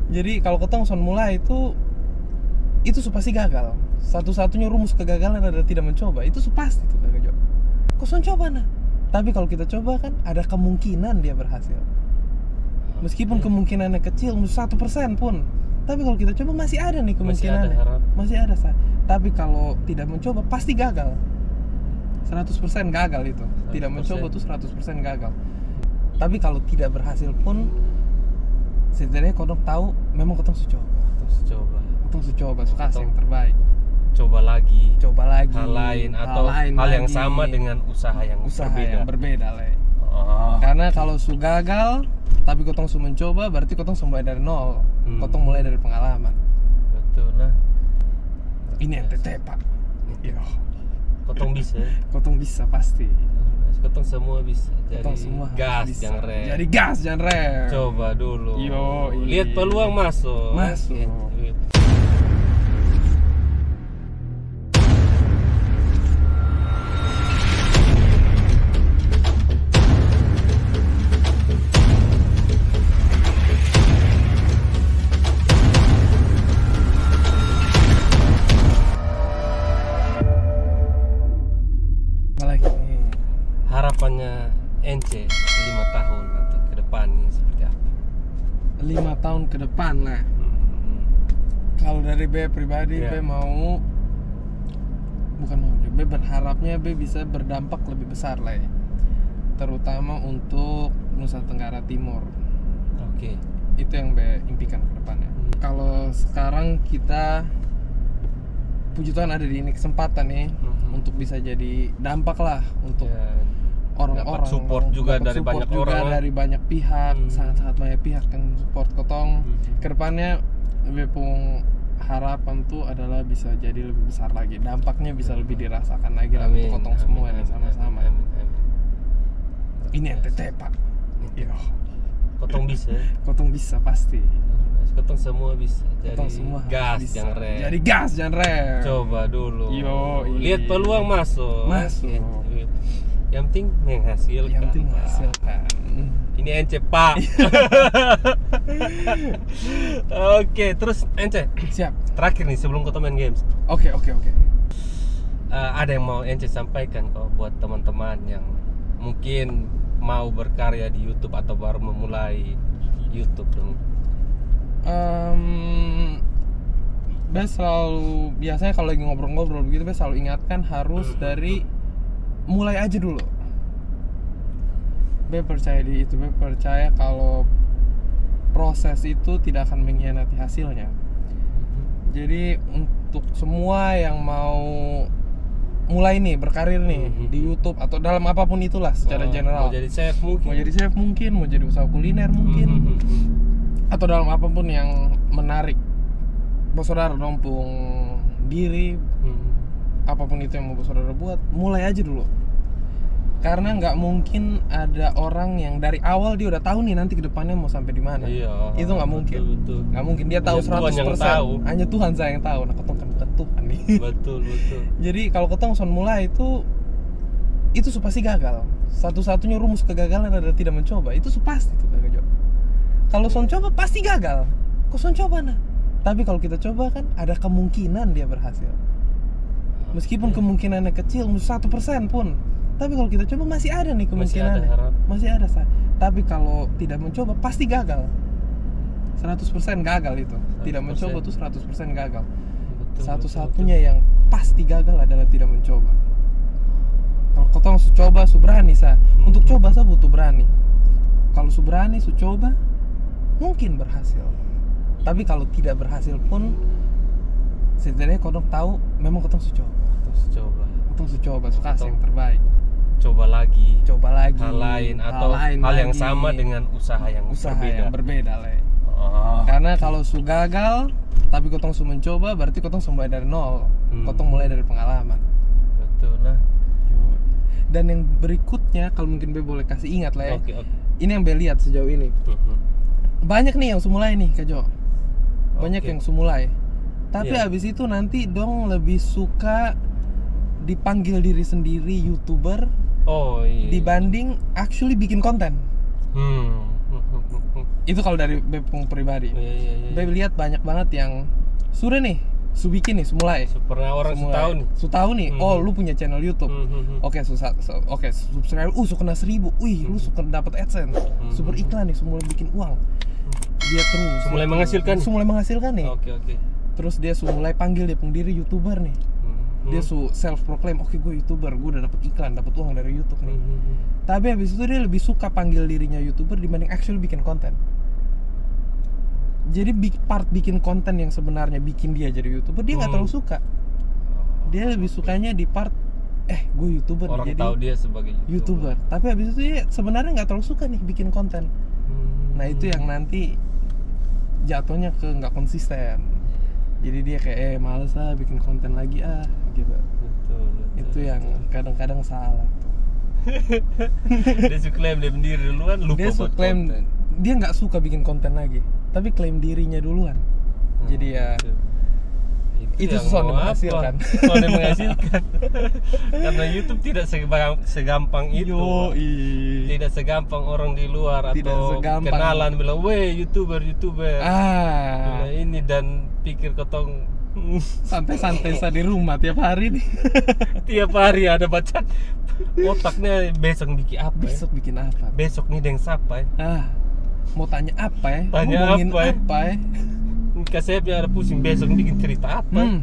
Jadi kalau ketong son mulai itu pasti gagal. Satu-satunya rumus kegagalan adalah tidak mencoba. Itu pasti tuh Kak Jo. Kok son coba nah. Tapi kalau kita coba kan ada kemungkinan dia berhasil. Meskipun kemungkinannya kecil, 1% pun. Tapi kalau kita coba masih ada nih kemungkinan. Masih ada. Tapi kalau tidak mencoba pasti gagal. 100% gagal itu. 100%. Tidak mencoba tuh 100% gagal. Tapi kalau tidak berhasil pun setidaknya kodok tahu memang kodok coba. Kodok coba, kasih yang terbaik. Coba lagi hal lain atau hal yang sama dengan usaha yang berbeda lah. Karena kalau su gagal tapi kotong su mencoba berarti kotong mulai dari nol. Kotong mulai dari pengalaman. Betul lah. Ini NTT Pak. Iya. Kotong bisa pasti. Kotong semua bisa. Kotong semua gas bisa. jangan rem. Jadi gas jangan rem. Coba dulu. Yo, lihat peluang masuk. Harapannya Ence 5 tahun atau ke depan ini seperti apa? 5 tahun ke depan lah. Kalau dari B pribadi, B mau B berharapnya B bisa berdampak lebih besar lah ya. Terutama untuk Nusa Tenggara Timur. Oke. Itu yang B impikan ke depannya. Kalau sekarang kita puji Tuhan ada di ini kesempatan nih untuk bisa jadi dampak lah untuk orang-orang, support juga dari banyak orang, dari banyak pihak, sangat-sangat banyak pihak yang support kotong. Kedepannya Bepung harapan tuh adalah bisa jadi lebih besar lagi, dampaknya bisa lebih dirasakan lagi lah untuk kotong semua dan sama-sama. Ini NTT Pak. Iya. Kotong bisa pasti. Kotong semua bisa. Kotong semua gas bisa. jangan rem. Jadi gas jangan rem. Coba dulu. Yo, lihat peluang masuk. Yang penting menghasilkan. Ini Ence Pak. Oke, terus Ence. Siap. Terakhir nih sebelum kita main games. Oke. Ada yang mau Ence sampaikan kok buat teman-teman yang mungkin mau berkarya di YouTube atau baru memulai YouTube dong? Biasanya kalau lagi ngobrol-ngobrol begitu selalu ingatkan harus dari mulai aja dulu. Percaya di itu, percaya kalau proses itu tidak akan mengkhianati hasilnya. Jadi untuk semua yang mau mulai nih berkarir nih di YouTube atau dalam apapun itulah secara general. Mau jadi chef mungkin, mau jadi usaha kuliner mungkin. Atau dalam apapun yang menarik saudara dompung diri, apapun itu yang mau saudara buat, mulai aja dulu. Karena nggak mungkin ada orang yang dari awal dia udah tahu nih nanti kedepannya mau sampai di mana. Itu nggak mungkin. Betul. Nggak mungkin dia tahu 100%. Hanya Tuhan saya yang tahu. Nah, ketong kan bukan Tuhan nih. Betul. Jadi kalau ketong son mulai itu pasti gagal. Satu-satunya rumus kegagalan adalah tidak mencoba. Itu pasti tuh Kak Jo. Kalau son coba pasti gagal. Kok son coba nah. Tapi kalau kita coba kan ada kemungkinan dia berhasil. Meskipun kemungkinannya kecil, 1% pun. Tapi kalau kita coba masih ada nih kemungkinan. Masih ada. Tapi kalau tidak mencoba pasti gagal. 100% gagal itu. 100%. Tidak mencoba tuh 100% gagal. Satu-satunya yang pasti gagal adalah tidak mencoba. Kalau kotong coba, berani sa. Untuk coba sa butuh berani. Kalau berani, coba, mungkin berhasil. Tapi kalau tidak berhasil pun setidaknya kotong tahu memang kotong coba, kasih yang terbaik. Coba lagi hal lain atau hal yang sama dengan usaha yang berbeda lah. Karena kalau su gagal tapi kotong su mencoba berarti kotong mulai dari nol. Kotong mulai dari pengalaman. Betul lah. Dan yang berikutnya kalau mungkin B boleh kasih ingat lah ya. Okay. Ini yang B lihat sejauh ini. Banyak nih yang mulai nih Kak Jo. Banyak yang mulai. Tapi abis itu nanti dong lebih suka dipanggil diri sendiri YouTuber dibanding actually bikin konten. Itu kalau dari Bepung pribadi. Iya. Beb lihat banyak banget yang sudah nih, su bikin nih, semulai. Pernah orang setahun nih. Setahun nih. Oh, lu punya channel YouTube. Oke. Oke, subscribe. Su kena 1000. Wih, lu suka dapat AdSense. Super iklan nih, semula bikin uang. Dia terus. Mulai menghasilkan. Mulai menghasilkan nih. Oke. Terus dia mulai panggil dia pendiri YouTuber nih. Dia self proclaim, oke gue YouTuber, gue udah dapat iklan, dapat uang dari YouTube nih. Tapi habis itu dia lebih suka panggil dirinya YouTuber dibanding actually bikin konten. Jadi part bikin konten yang sebenarnya bikin dia jadi YouTuber dia nggak terlalu suka. Dia lebih sukanya di part gue YouTuber orang nih, jadi tahu dia sebagai YouTuber. Tapi habis itu dia sebenarnya nggak terlalu suka nih bikin konten. Nah itu yang nanti jatuhnya ke nggak konsisten. Jadi dia kayak males bikin konten lagi gitu. Betul. Itu yang kadang-kadang salah. Dia suka klaim dia sendiri duluan, lupa Dia buat klaim konten. dia nggak suka bikin konten lagi, tapi klaim dirinya duluan. Jadi ya itu yang sesuatu mau menghasilkan. apa? Sesuatu yang menghasilkan. Karena YouTube tidak segampang itu. Tidak segampang orang di luar Tidak atau segampang. kenalan bilang, "Weh, YouTuber." Nah, ini dan pikir kotong Santai-santai di rumah tiap hari nih. tiap hari ada baca otaknya besok bikin apa? Besok bikin apa? Besok nih deng siapa? Mau tanya apa ya? Tanya Ngomongin apa ya? apa ya? Kasepnya ada pusing besok bikin cerita apa?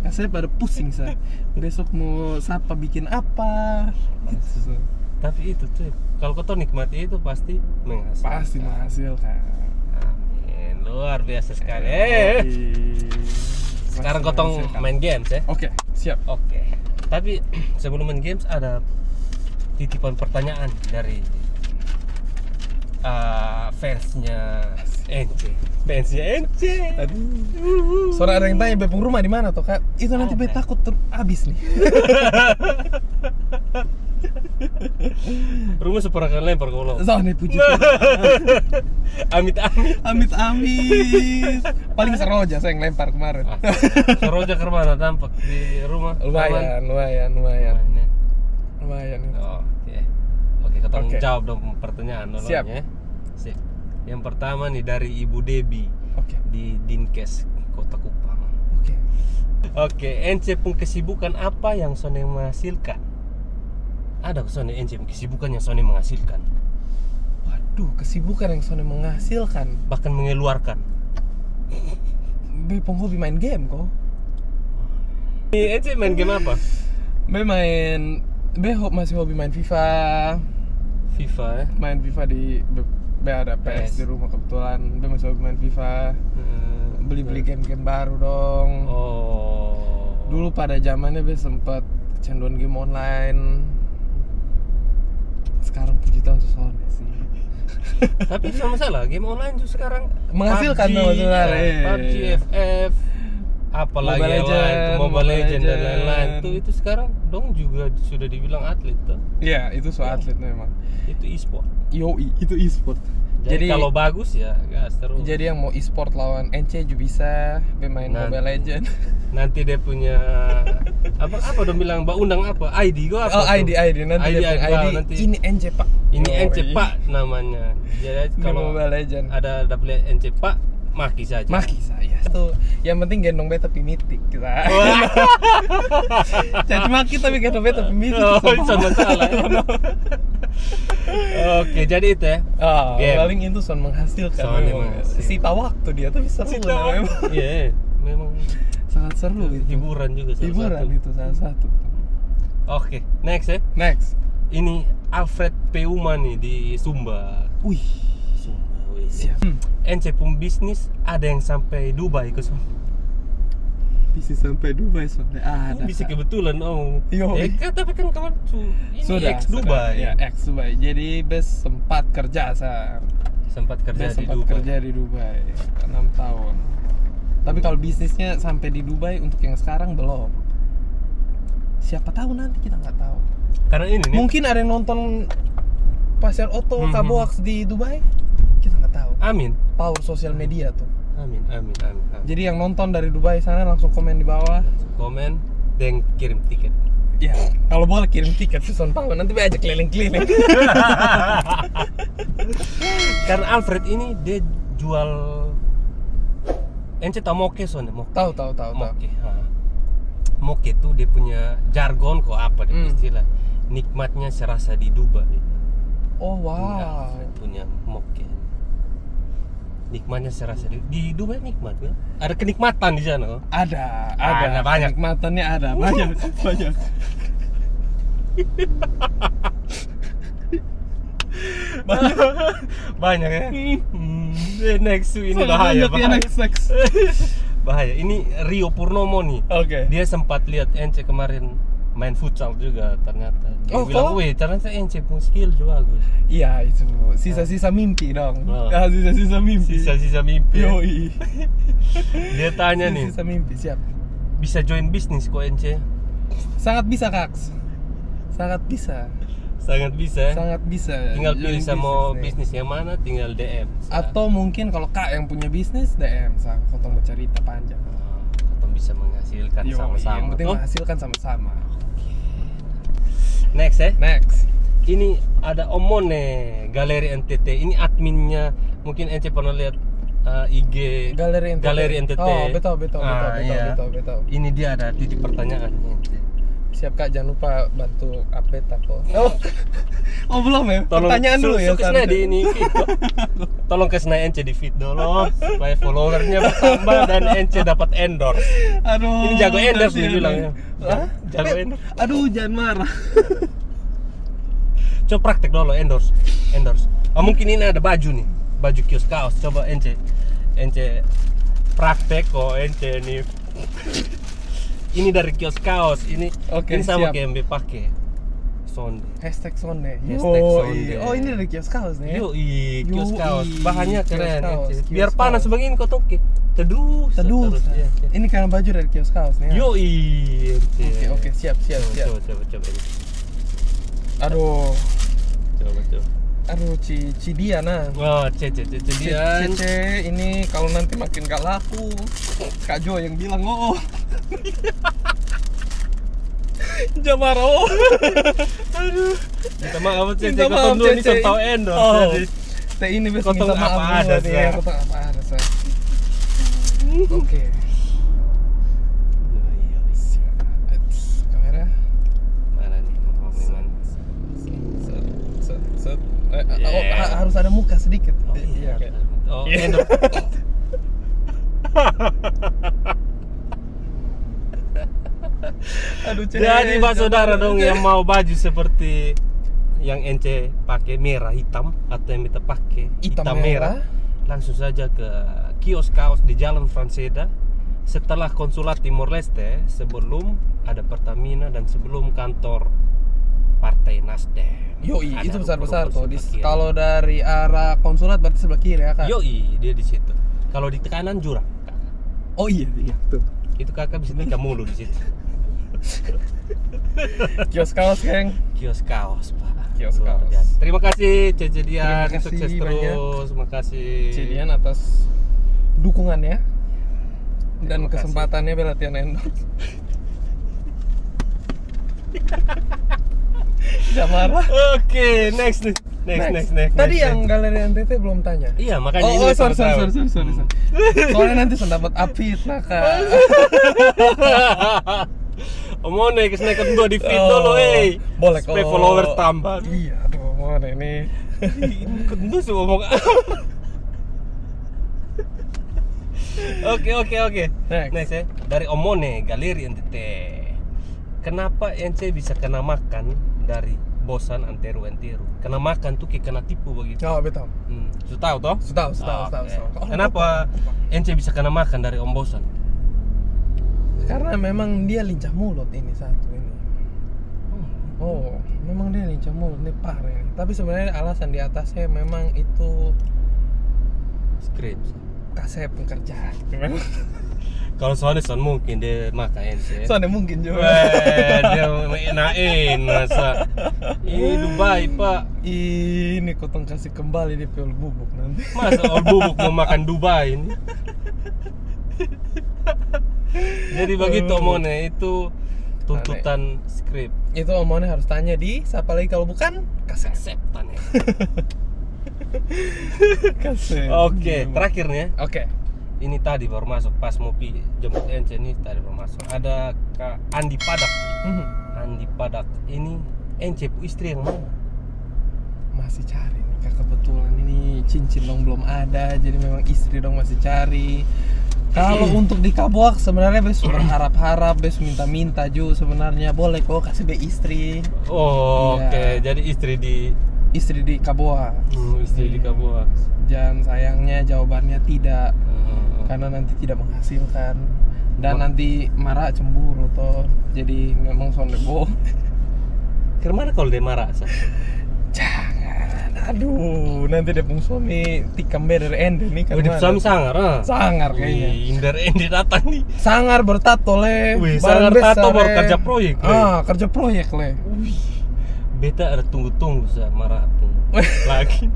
Saya pada pusing saya. Besok mau siapa bikin apa? Gitu. Tapi itu tuh, kalau kau nikmati itu pasti menghasilkan. Pasti menghasilkan. Amin, luar biasa sekali. Sekarang kau tong main games ya? Oke, siap. Oke. Tapi sebelum main games ada titipan pertanyaan dari fansnya NC. Soalnya ada yang tanya Bepung rumah di mana toh kak? Itu nanti Be takut habis nih. Rumah seperangkat lempar kalau. Nih puji. Amit. Paling Seroja saya yang lempar kemarin. Seroja ke mana tampak di rumah? Lumayan. Oke, kita jawab dong pertanyaan dulu. Siap. Sip. Yang pertama nih dari Ibu Debi di Dinkes Kota Kupang. Oke, NC pun kesibukan apa yang Sone menghasilkan? Ada Sone NC kesibukan yang Sone menghasilkan? Waduh, kesibukan yang Sone menghasilkan, bahkan mengeluarkan. Bepung hobi main game kok. NC main game apa? Masih hobi main FIFA ya? Main FIFA di ada PS di rumah kebetulan. Masih hobi main FIFA. Beli game-game baru dong. Dulu pada zamannya sempat kecanduan game online. Sekarang puji Tuhan Sone sih. Tapi sama masalah game online tuh sekarang menghasilkan PUBG, FF, apalagi Mobile Legend dan lain-lain itu sekarang dong juga sudah dibilang atlet tuh. Iya, itu atlet memang. Itu e-sport. Itu e-sport. Jadi kalau bagus ya gas terus. Jadi yang mau e-sport lawan NC juga bisa bermain Mobile Legend. Nanti dia punya apa dong bilang undang apa? ID gua apa? ID nanti nanti ini NC Pak. Ini NC Pak namanya. Jadi kalau Mobile Legend ada dapet NC Pak, maki saja. Itu yang penting gendong beta pimitik kita. Caci maki tapi gendong beta pimitik. Sama salah. Oke, jadi itu ya. Paling itu menghasilkan. Sita waktu dia tuh seru memang. Iya, memang sangat seru itu. Hiburan juga itu salah satu. Oke, next ya. Ini Alfred Peuma nih di Sumba. Siap. NC pun bisnis ada yang sampai Dubai ke Sumba. Bisa sampai Dubai soalnya ada. Bisa kebetulan tapi kan kawan ini sudah, ex Dubai. Ya, ex Dubai. Jadi sempat kerja di Dubai 6 tahun. Tapi kalau bisnisnya sampai di Dubai untuk yang sekarang belum. Siapa tahu nanti, kita nggak tahu. Karena ini nih. Mungkin ada yang nonton Pasar Oto Kaboaks di Dubai. Kita nggak tahu. Amin. Power sosial media tuh. Amin. Jadi yang nonton dari Dubai sana langsung komen di bawah. Komen dan kirim tiket. Ya, kalau boleh kirim tiket ke Son Paman, nanti ajak keliling-keliling. Karena Alfred ini dia jual ence tau moke Son, moke. Tahu. Moke. Moke tuh dia punya jargon kok apa dia istilah. Nikmatnya serasa di Dubai. Oh wow. Alfred punya moke. Nikmatnya serasa di Dubai nikmat kan? Ada kenikmatan di sana. Ada banyak. Kenikmatannya ada banyak. Banyak ya. Next ini bahaya. Next. Bahaya. Ini Rio Purnomo nih. Oke. Dia sempat lihat Ence kemarin main futsal juga ternyata. Dia bilang, "Weh, ternyata Ence punya skill juga bagus." Iya, itu sisa-sisa mimpi dong. Sisa-sisa mimpi. Yoi. Dia tanya nih. Sisa mimpi, siap. Bisa join bisnis kok Ence? Sangat bisa, Kaks. Sangat bisa. Tinggal pilih sama bisnis yang mana, tinggal DM. Atau mungkin kalau Kak yang punya bisnis, DM saya. Kotong mau cerita panjang. Kotong bisa menghasilkan sama-sama. Yang penting menghasilkan sama-sama. Next. Ini ada Omone Galeri NTT. Ini adminnya, mungkin Ence pernah lihat IG Galeri NTT. Oh, betul. Ini dia ada titik pertanyaan. Siap Kak, jangan lupa bantu update aku. Oh belum ya? Tolong, pertanyaan dulu ya. Tolong di ini feed. Tolong kasih Ence di feed dulu supaya followernya bertambah dan Ence dapat endorse. Aduh. Ini jago endorse dia bilang ya. Jago endorse. Aduh, jangan marah. Coba praktek dulu endorse. Oh, mungkin ini ada baju nih. Baju kios kaos. Coba Ence praktek kok Ence nih. Ini dari kios kaos. Ini sama kayak MB pakai. Sonde. #Sonde. Oh, ini dari kios kaos nih. Kios kaos. Bahannya keren. Biar kios panas kaos. begini kok toke. Teduh. Ya. Ini karena baju dari kios kaos nih. Oke, siap. Coba. Aduh. Coba. Aduh, Diana. Oh, Dian. Ini kalau nanti makin gak laku, Kak Jo yang bilang Jamaro. Aduh. Minta maaf Cece, kotong dua ini contoh endorse. Jadi ini besok minta maaf ada nih. Kotong apa ada saya. Oke. Kamera. Mana nih? Harus ada muka sedikit. Endorse. Aduh, jadi Pak Saudara dong yang mau baju seperti yang Ence pakai merah hitam atau yang kita pakai hitam merah, langsung saja ke kios kaos di Jalan Franseda setelah Konsulat Timor Leste, sebelum ada Pertamina dan sebelum kantor Partai Nasdem. Itu besar-besar tuh. Kalau dari arah konsulat berarti sebelah kiri ya, Kak? Dia di situ. Kalau di kanan jurang, Kak. Oh iya tuh. Itu Kakak bisa nikah mulu di situ. Kios kaos, Kang. Kios kaos, Pak. Kios kaos. Terima kasih Cece Dian, sukses terus. Terima kasih Cece Dian atas dukungannya dan kesempatannya berlatihan endorse. Jangan marah. Oke, next. Tadi yang Galeri NTT belum tanya. Iya, makanya ini. Sorry. Soalnya nanti dapat update Kak. Omone kesnakan dua di feed dulu, Boleh supaya followers tambah. Iya, aduh, Omone ini. Kenapa sih ngomong? Oke. Next ya. Dari Omone Galeri NTT. Kenapa Ence bisa kena makan dari bosan antero? Kena makan tuh kayak kena tipu begitu. Oh, betul. Sudah tahu toh? Sudah. Kenapa Ence bisa kena makan dari Om Bosan? Karena memang dia lincah mulut ini satu ini. Oh, memang dia lincah mulut ini parah ini. Tapi sebenarnya alasan di atasnya memang itu Skrips. Kasep pekerjaan. Kalau soalnya mungkin dia makan Ence. Soalnya mungkin juga. Dia enain masa. Ini Dubai, Pak. Ini kotong kasih kembali di Ol Bubuk nanti. Masa Ol Bubuk mau makan Dubai ini? Jadi begitu Omone itu tuntutan skrip. Itu omongannya harus tanya di siapa lagi kalau bukan Kaseptan ya. Kasep. Oke, terakhir nih ya. Oke. Ini tadi baru masuk pas mau jemput Ence, ini tadi baru masuk. Ada Kak Andi Padak. Andi Padak. Ini Ence istri yang mana? Masih cari nih Kak, kebetulan ini cincin dong belum ada, jadi memang istri dong masih cari. Kalau untuk di Kabuak sebenarnya bes berharap-harap, bes minta-minta juga sebenarnya boleh kok kasih be istri. Oh, iya. Oke. Jadi istri di Kabuak. Istri di Kabuak. Dan sayangnya jawabannya tidak, karena nanti tidak menghasilkan dan nanti marah cemburu toh. Jadi memang sondebo. Kemana kalau dia marah? Jangan, aduh, nanti dia pun suami tikam dari ende nih. Udah suami sangar, sangar kayaknya. Indar ende datang nih. Sangar bertato le. Wih, sangar tato baru kerja proyek. Kerja proyek le. Beta ada tunggu-tunggu marah pun lagi.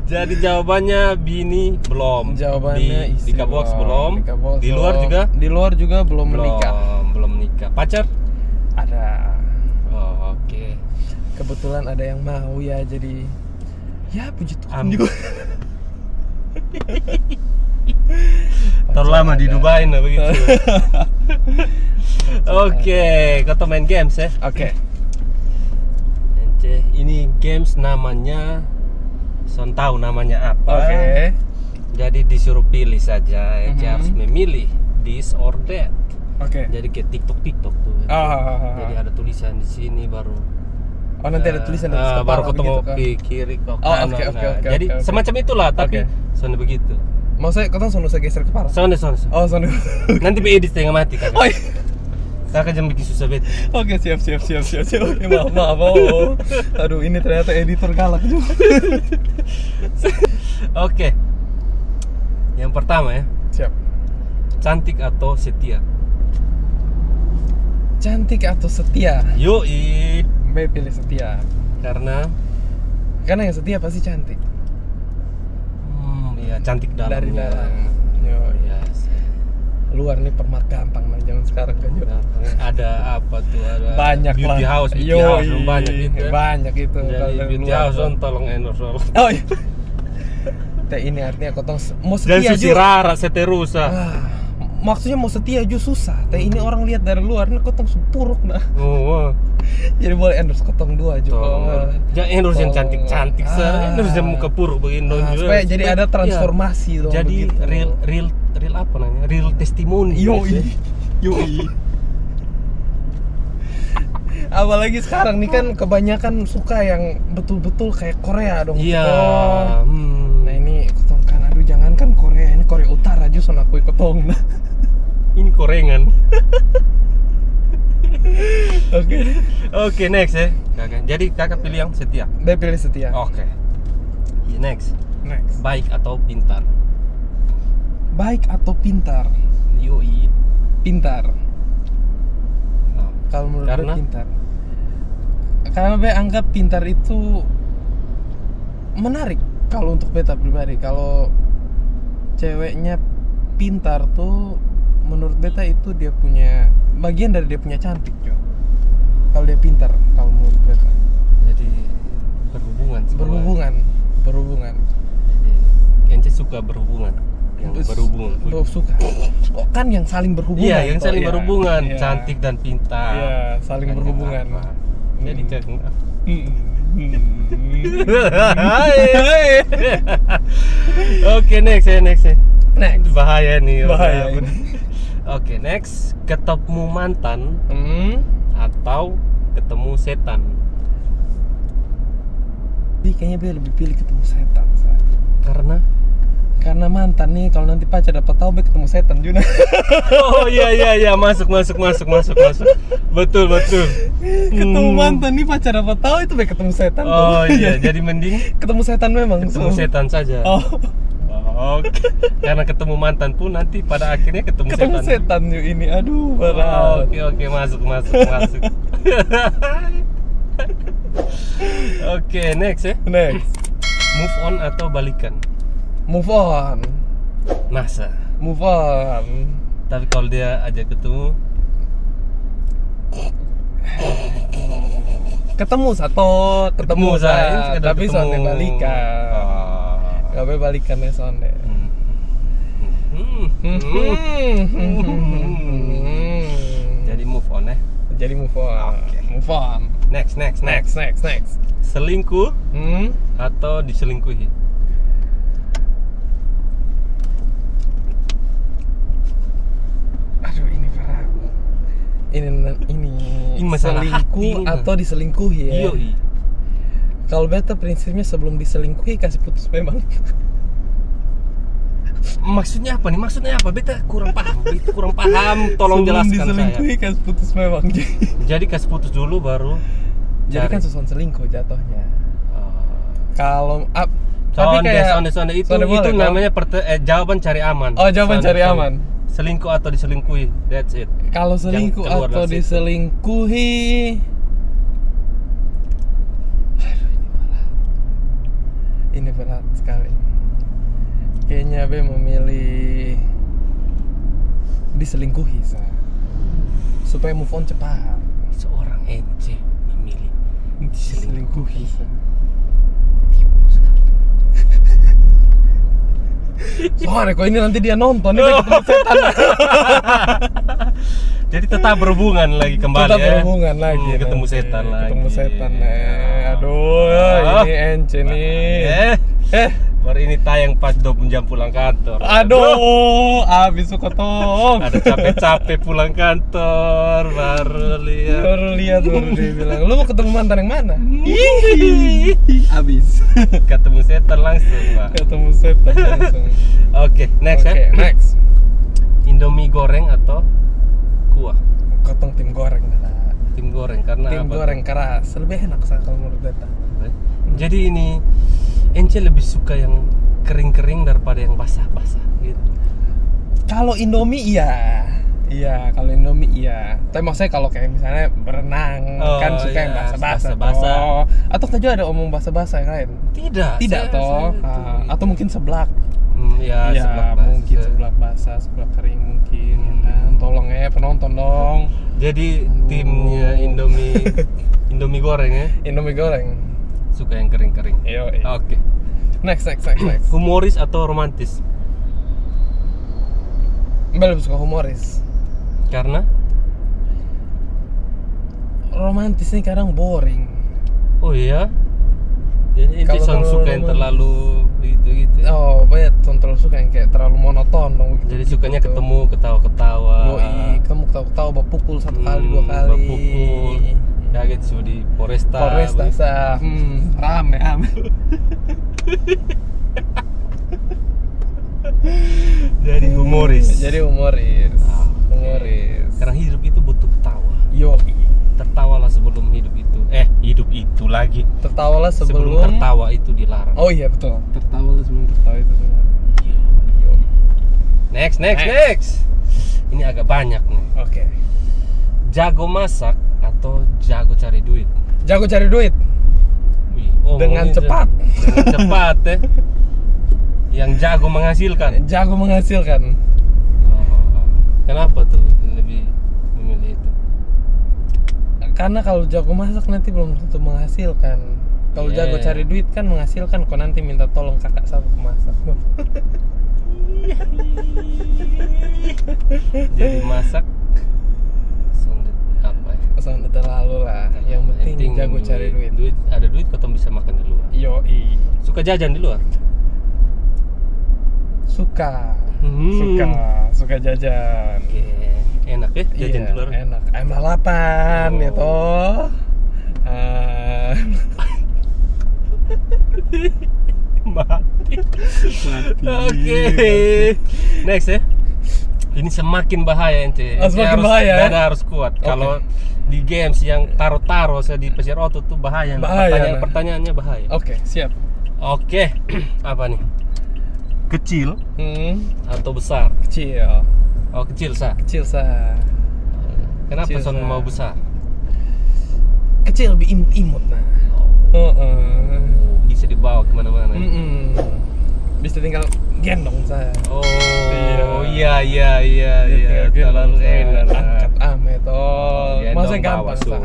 Jadi jawabannya bini belum. Jawabannya di Kabuak belum. Di luar belum. juga? Di luar juga belum menikah. Belum menikah. Pacar? Ada. Oh, oke. Kebetulan ada yang mau ya, jadi ya puji Tuhan juga. Terlama di Dubai nah begitu. Oke, kau main games ya? Oke. Ini games namanya Son tahu namanya apa. Oke. Jadi disuruh pilih saja, harus memilih this or that. Oke. Jadi kayak TikTok tuh. Jadi ada tulisan di sini baru. Oh, nanti ada tulisan di atas baru kepala ketemu begitu, kiri kok kanan. Oke, Jadi semacam itulah, tapi soalnya begitu. Maksudnya kau sono usah geser kepala. Soalnya. Oh, sono. Nanti edit setengah mati kakak. Oh, iya. Kakak jangan bikin susah bet. Oke, siap. Oke, maaf. Oh. Aduh, ini ternyata editor galak juga. Oke. Yang pertama ya. Siap. Cantik atau setia? Cantik atau setia? Yoi. B pilih setia. Karena yang setia pasti cantik. Iya, cantik dalamnya. Dari dalam. Yo, yes. Luar nih permat gampang nah zaman sekarang kan. Ada apa tuh? Ada banyak beauty lah. house banyak gitu. Banyak itu. Jadi beauty house tolong endorse. Oh iya. Teh ini artinya kotong mau setia dan susi rara seterusa. Maksudnya mau setia aja susah. Teh ini orang lihat dari luar nih kotong sepuruk nah. Oh. Jadi boleh endorse kotong dua aja. Jangan endorse yang cantik-cantik endorse yang muka puruk begini supaya jadi ada transformasi dong. Jadi begitu. real apa namanya? Real testimoni. Yoi. Apalagi sekarang nih kan kebanyakan suka yang betul-betul kayak Korea dong. Iya. Nah ini kotong kan, aduh jangan kan Korea, ini Korea Utara aja son aku kotong. Ini korengan. Oke, next ya. Jadi kakak pilih yang setia. Dia pilih setia. Oke. Next. Baik atau pintar? Baik atau pintar? Yoi. Pintar. Kalau menurut gue pintar. Karena gue anggap pintar itu menarik kalau untuk beta pribadi. Kalau ceweknya pintar tuh menurut beta itu dia punya bagian dari dia punya cantik juga. Kalau dia pintar, kalau menurut beta. Jadi berhubungan. Jadi Ence suka berhubungan. Yang berhubungan. Suka. Kan yang saling berhubungan. Iya, yang saling berhubungan, cantik dan pintar. Iya, saling berhubungan. Jadi cantik. Oke, next. Bahaya nih. Oke, next. Ketemu mantan atau ketemu setan? Kayaknya gue lebih pilih ketemu setan. Karena mantan nih kalau nanti pacar dapat tahu be ketemu setan juga. Oh iya masuk. Betul. Ketemu mantan nih pacar dapat tahu itu be ketemu setan. Oh iya, jadi mending ketemu setan memang. Ketemu setan saja. Oke. Karena ketemu mantan pun nanti pada akhirnya ketemu setan yuk ini. Aduh, berat. Oke, masuk. Oke, next ya. Move on atau balikan? Move on. Masa? Move on. Tapi kalau dia ajak ketemu, ketemu sa, tapi sonde balikan. Gak boleh balikan ya sonde. Jadi move on ya. Jadi move on. Okay. Move on. Next. Selingkuh atau diselingkuhi? Aduh, ini berat. Ini masalah selingkuh hati, atau diselingkuhi ya. Yoi. Kalau beta prinsipnya sebelum diselingkuhi kasih putus memang. Maksudnya apa nih? Beta kurang paham. Tolong sebelum jelaskan diselingkuhi saya. kasih putus memang. Jadi kasih putus dulu baru. Jadi kan susun selingkuh jatuhnya. Kalau tapi kayak sonde itu namanya jawaban cari aman. Oh, jawaban cari aman. Selingkuh atau diselingkuhi, that's it. Kalau selingkuh atau diselingkuhi, ini berat sekali. Kayaknya Be memilih diselingkuhi supaya move on cepat. Seorang NC memilih diselingkuhi. Soalnya kok ini nanti dia nonton, ini ketemu setan. Jadi tetap berhubungan lagi kembali. Tetap berhubungan lagi. Ketemu setan lagi. Ketemu setan. Aduh, ini NC nih. Baru ini tayang pas 20 jam pulang kantor. Aduh, habis suka tong. Ada capek-capek pulang kantor, baru lihat. Baru dia bilang, lu mau ketemu mantan yang mana? Habis. Ketemu setan langsung, Pak. Ketemu setan langsung. Oke, next. Next. Indomie goreng atau kuah? Ketemu tim goreng lah. Tim goreng karena tim apa? Goreng keras, lebih enak kalau menurut beta. Jadi ini Ence lebih suka yang kering-kering daripada yang basah-basah gitu. Kalau Indomie iya, kalau Indomie iya. Tapi maksudnya kalau kayak misalnya berenang kan suka yang basah-basah. Atau juga ada omong basah-basah yang lain? Tidak toh. Atau mungkin seblak. Seblak basah. Mungkin seblak basah, seblak kering mungkin. Ya kan? Tolong ya penonton dong. Jadi timnya Indomie goreng ya. Indomie goreng. Suka yang kering-kering. Oke. Next. Humoris atau romantis? Lebih suka humoris. Karena? Romantis nih kadang boring. Oh iya? Jadi Ence suka yang terlalu gitu. Oh, betul, terlalu suka yang kayak terlalu monoton dong. Jadi sukanya ketemu ketawa-ketawa. Ketemu ketawa-ketawa, bapukul satu kali, 2 kali. Bapukul. Kaget su di Polresta rame. Jadi humoris. Karena hidup itu butuh ketawa. Tertawalah sebelum hidup itu. Hidup itu lagi. Tertawalah sebelum tertawa itu dilarang. Oh iya betul. Tertawalah sebelum tertawa itu dilarang. Next. Ini agak banyak nih. Oke. Jago masak atau jago cari duit? Jago cari duit. Dengan cepat ya. Yang jago menghasilkan. Kenapa tuh lebih memilih itu? Karena kalau jago masak nanti belum tentu menghasilkan. Kalau jago cari duit kan menghasilkan. Kok nanti minta tolong kakak sahabat masak. Jadi masak apa ya? Sonde terlalu lah. Yang penting jago cari duit. Ada duit kau bisa makan di luar. Suka jajan di luar? Suka jajan. Oke. Enak ya jajan di luar? Enak. Ayam lalapan ya toh. Mati. Oke. Next ya. Ini semakin bahaya ente. Semakin bahaya. Dada harus kuat. Kalau di games yang taro-taro di Pasir Oto tuh bahaya. Pertanyaannya bahaya. Oke, siap. Oke. Apa nih? Kecil atau besar? Kecil. Oh, kecil sa. Kenapa son mau besar? Kecil lebih imut nah. Bisa dibawa kemana-mana. Bisa tinggal gendong saya. Oh. Oh iya. Terlalu enak. Angkat ame toh. Masa gampang sah.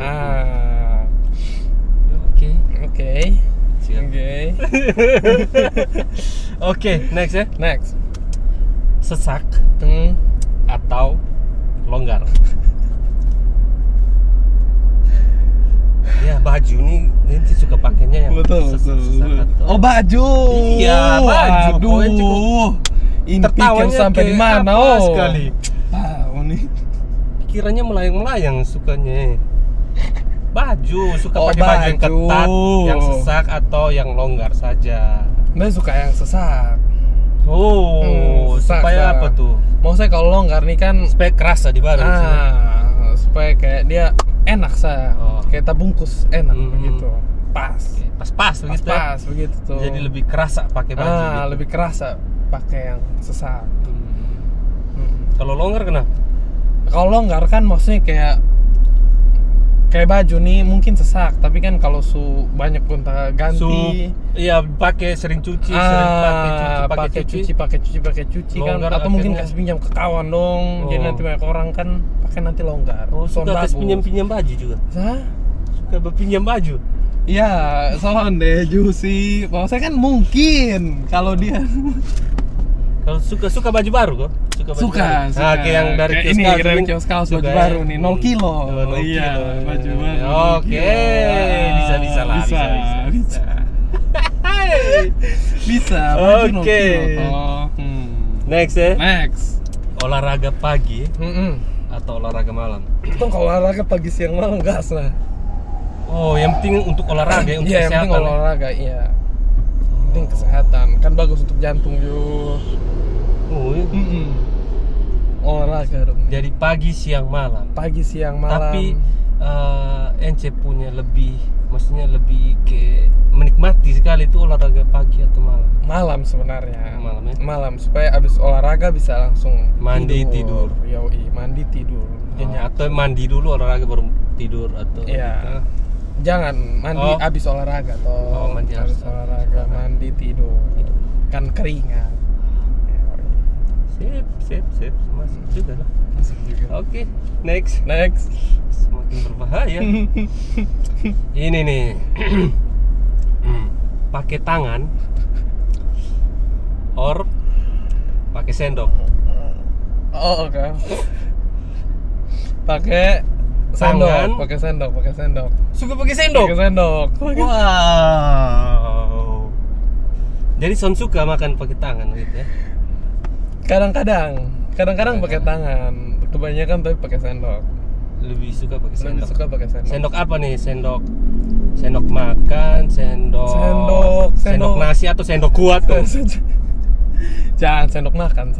Oke. Oke, next ya. Next. Sesak atau longgar? Ya baju nih nanti suka pakainya yang betul. Oh baju. Iya baju. Aduh. Ini pikir sampai di mana? Sekali. Nih. Pikirannya melayang-melayang sukanya. Baju suka pakai baju yang ketat, yang sesak atau yang longgar saja. Dia suka yang sesak. Sesak, supaya apa tuh? Mau saya kalau longgar nih kan supaya kerasa di badan. Supaya kayak dia enak kayak tabungkus enak begitu. Pas begitu. Pas begitu tuh. Jadi lebih kerasa pakai baju gitu. Lebih kerasa pakai yang sesak. Kalau longgar kenapa? Kalau longgar kan maksudnya kayak baju nih mungkin sesak, tapi kan kalau banyak gonta ganti. Iya, sering cuci, pakai cuci kan, atau mungkin kasih pinjam ke kawan dong. Jadi nanti banyak orang kan pakai nanti longgar. Suka kasih pinjam baju juga. Suka berpinjam baju. Iya, deh Juicy. Saya kan mungkin kalau dia kalau suka baju baru kok. Suka. Kayak yang dari kios kaos baju baru nih 0 kilo. Iya, baju baru. Oke, bisa lah. Bisa. Oke. Next ya. Olahraga pagi atau olahraga malam? Itu kalau olahraga pagi siang malam gas lah. Yang penting untuk olahraga, untuk kesehatan. Yang penting olahraga, iya. Penting kesehatan, kan bagus untuk jantung juga. Olahraga dong. Jadi pagi siang malam. Tapi Ence punya maksudnya lebih ke menikmati sekali itu olahraga pagi atau malam? Malam sebenarnya. Malam ya? Malam supaya abis olahraga bisa langsung tidur. Mandi tidur. Atau mandi dulu olahraga baru tidur atau? Iya. Jangan mandi abis olahraga toh. Mandi abis olahraga mandi tidur. Kan keringat. Sip. Masuk juga lah. Oke, next. Semakin berbahaya. Ini nih. Pakai tangan or pakai sendok? Oke. Pakai sendok. Suka pakai sendok? Pakai sendok. Wow. Jadi suka makan pakai tangan gitu ya? Kadang-kadang pakai tangan. Kebanyakan tapi pakai sendok. Lebih suka pakai sendok. sendok. Sendok apa nih? Sendok makan, sendok nasi atau sendok kuat tuh? Jangan sendok makan,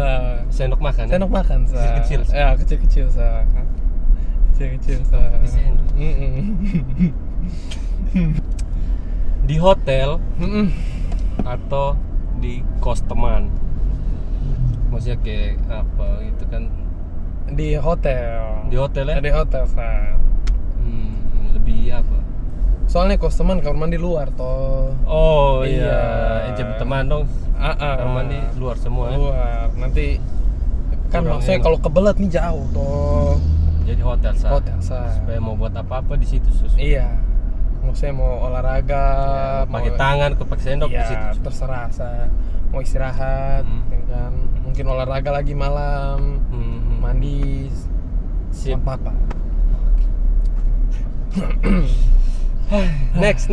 Sendok makan. Sendok makan, Kecil-kecil. Ya, kecil-kecil, Kecil-kecil, Di hotel atau di kos teman? Maksudnya kayak apa gitu kan? Di hotel ya? Di hotel, lebih apa? Soalnya kos teman kamar mandi luar toh. Iya. Teman dong. Kamar mandi luar semua. Luar. Nanti kan maksudnya kalau kebelet nih jauh toh. Jadi hotel supaya mau buat apa-apa di situ Iya. Maksudnya mau olahraga, pakai tangan, pakai sendok di situ. Terserah mau istirahat, kan. Mungkin olahraga lagi malam, mandi, apa-apa. Next.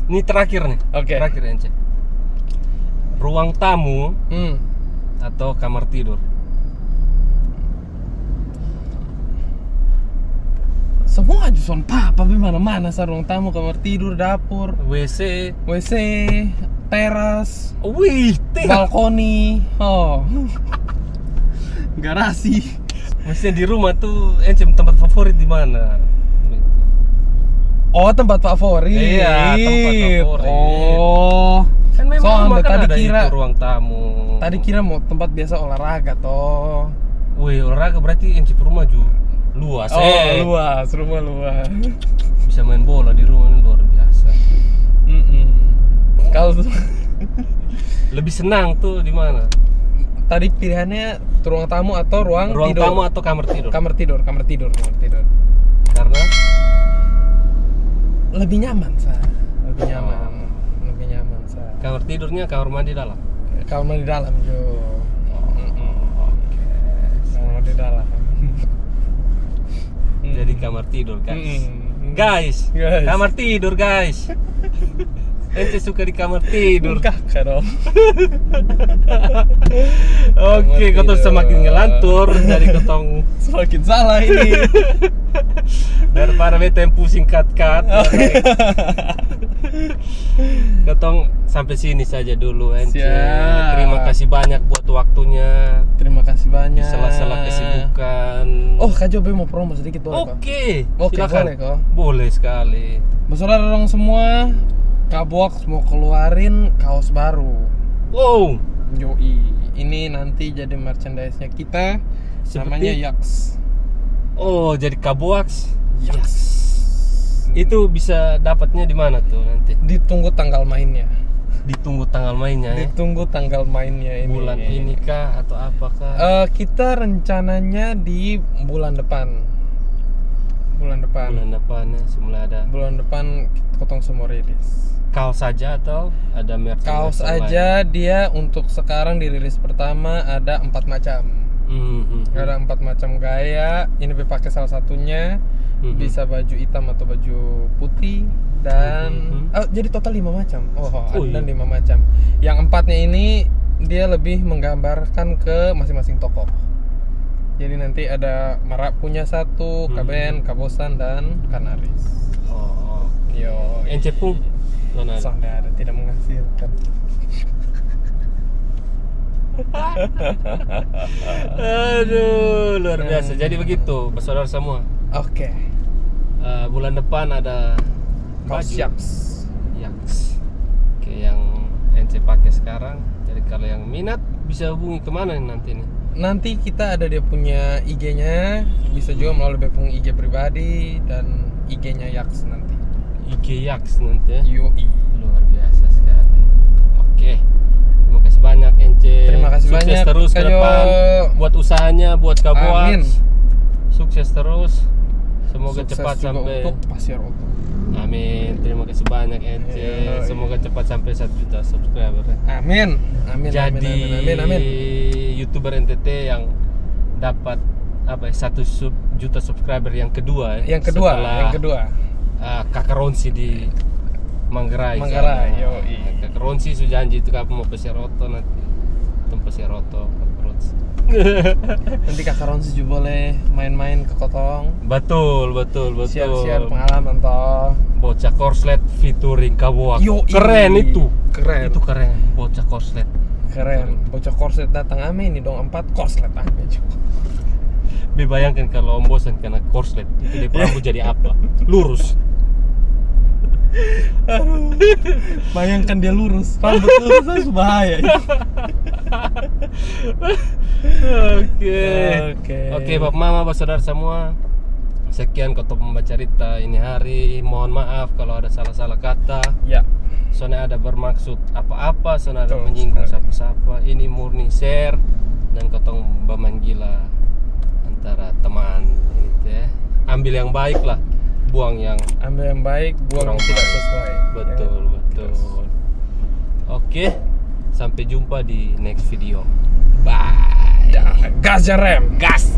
Ini terakhir nih. Oke. Terakhir Ence. Ruang tamu atau kamar tidur? Semua aja papa mana-mana ruang tamu, kamar tidur, dapur, WC, teras, balkoni, garasi. Maksudnya di rumah tuh Ence tempat favorit di mana? Tempat favorit. Iya, tempat favorit. Kan memang soalnya kan tadi kira ruang tamu. Tadi kira mau tempat biasa olahraga toh. Olahraga berarti Ence rumah juga luas. Rumah luas. Bisa main bola di rumah, luar biasa. Kalau lebih senang tuh di mana? tadi pilihannya ruang tamu atau ruang tidur? Ruang tamu atau kamar tidur? Kamar tidur. Karena lebih nyaman, Sa. Lebih nyaman, Sa. Kamar tidurnya kamar mandi dalam. Kamar mandi dalam, Jo. Kamar mandi dalam. Jadi kamar tidur, guys. Guys, kamar tidur, guys. Ente suka di kamar tidur. Kakak dong. Oke, kotong semakin ngelantur, jadi kotong semakin salah ini. Daripada beta yang pusing cut-cut. Kotong sampai sini saja dulu, Ence. Terima kasih banyak buat waktunya. Terima kasih banyak. Di sela-sela kesibukan. Oh, Kak Jobe mau promo sedikit boleh kok? Oke, silakan. Boleh kok. Boleh sekali. Saudara dong semua, Kabox mau keluarin kaos baru. Wow. Yoi. Ini nanti jadi merchandise-nya kita. Namanya Yax. Oh, jadi Kabox. Yax. Itu bisa dapatnya di mana tuh nanti? Ditunggu tanggal mainnya. Ditunggu tanggal mainnya. Ditunggu tanggal mainnya ini. Bulan ini kah atau apakah? Kita rencananya di bulan depan. Bulan depan ya, semula ada. Bulan depan kotong semua rilis. Kaos saja atau ada merchandise? Kaos aja lain? Dia untuk sekarang dirilis pertama ada 4 macam. Ada 4 macam gaya. Ini dipakai salah satunya. Bisa baju hitam atau baju putih dan jadi total 5 macam. Dan 5 macam. Yang 4-nya ini dia lebih menggambarkan ke masing-masing tokoh. Jadi nanti ada Marak punya 1, Kaben, Kabosan dan Kanaris. Yo, Ence pun ada tidak menghasilkan. Aduh, luar biasa. Jadi begitu, bersaudara semua. Oke. Bulan depan ada kaos Yax. Oke, yang Ence pakai sekarang. Jadi kalau yang minat bisa hubungi kemana nanti nih? Nanti kita ada dia punya IG-nya, bisa juga melalui IG pribadi dan IG-nya Yax nanti. IG Yax nanti ya? Yoi. Luar biasa sekali. Oke. Terima kasih banyak Ence. Terima kasih sukses banyak. Terus ke depan buat usahanya, buat Kabox. Amin. Sukses terus. Semoga sukses cepat juga sampai untuk Pasir Auto. Amin. Terima kasih banyak Ence. Semoga cepat sampai 1 juta subscriber. Amin. Jadi amin. YouTuber NTT yang dapat 1 juta subscriber yang kedua ya. Yang kedua. Kakak Ronsi di Manggarai. Yoi. Kakak Ronsi sudah janji itu kapan mau Pasir Auto nanti. Pasir Auto Kakak Ronsi. Nanti Kakak Ronsi juga boleh main-main ke Kotong. Betul. Share pengalaman toh. Bocah korslet featuring Kabox. Keren itu. Itu keren. Bocah korslet. Keren. Bocah korslet datang ame ini dong 4 korslet ame juga. Bayangkan kalau Om bosan karena korslet itu dia rambut jadi apa? Lurus. Aduh. Bayangkan dia lurus. Rambut lurus itu bahaya. Oke, Bapak Mama, saudara semua. Sekian kota membaca cerita ini hari. Mohon maaf kalau ada salah-salah kata. Ya. Soalnya ada bermaksud apa-apa, soalnya ada menyinggung siapa-siapa. Ini murni share dan kotong bermain gila antara teman gitu ya. Ambil yang baik lah, buang yang tidak sesuai. Betul. Oke, sampai jumpa di next video. Bye. Gas ya rem. Gas.